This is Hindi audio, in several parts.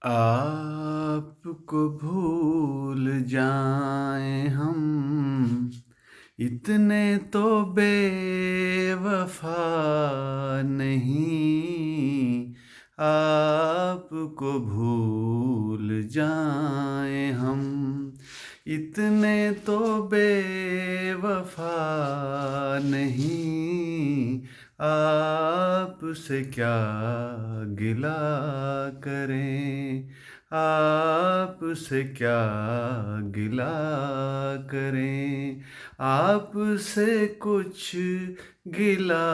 आपको भूल जाएं हम, इतने तो बेवफा नहीं। आपको भूल जाएं हम, इतने तो बेवफा नहीं। आपसे क्या गिला करें, आपसे क्या गिला करें। आपसे कुछ गिला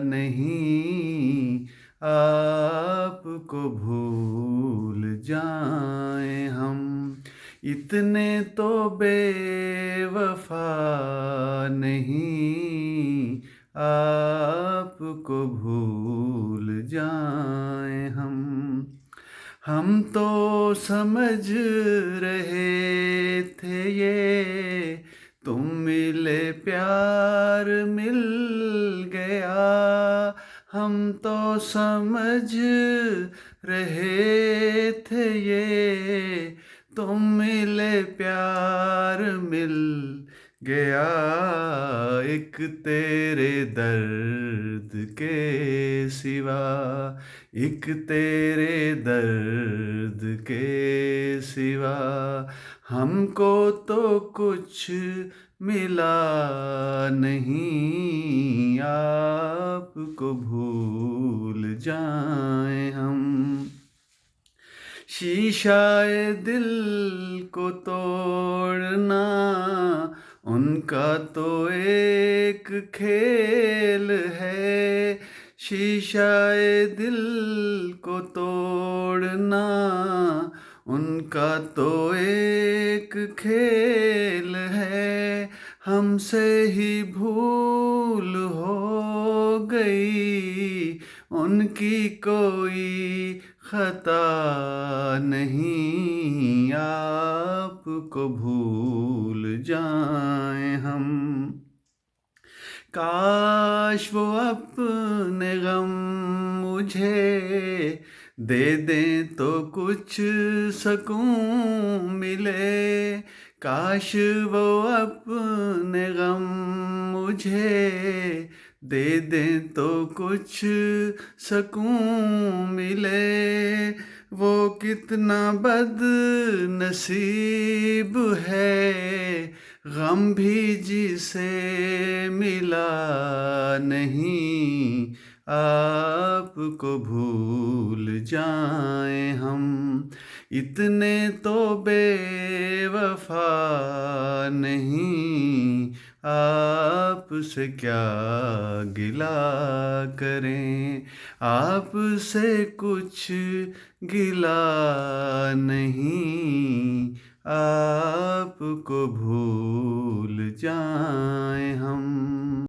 नहीं, आपको भूल जाएं हम, इतने तो बेवफा नहीं। आपको भूल जाएं हम तो समझ रहे थे ये तुम मिले प्यार मिल गया। हम तो समझ रहे थे ये तुम मिले प्यार मिल गया। एक तेरे दर्द के सिवा, एक तेरे दर्द के सिवा हमको तो कुछ मिला नहीं। आपको भूल जाएं हम, शीशाए दिल को तोड़ना उनका तो एक खेल है। शीशाए दिल को तोड़ना उनका तो एक खेल है। हमसे ही भूल हो गई, उनकी कोई खता नहीं। आपको भूल जाएं हम, काश वो अपने गम मुझे दे दें तो कुछ सकून मिले। काश वो अपने गम मुझे दे दें तो कुछ सकून मिले। वो कितना बदनसीब है, गम भी जिसे मिला नहीं। आपको भूल जाएं हम, इतने तो बेवफा नहीं। आपसे क्या गिला करें, आपसे कुछ गिला नहीं। आपको भूल जाएं हम।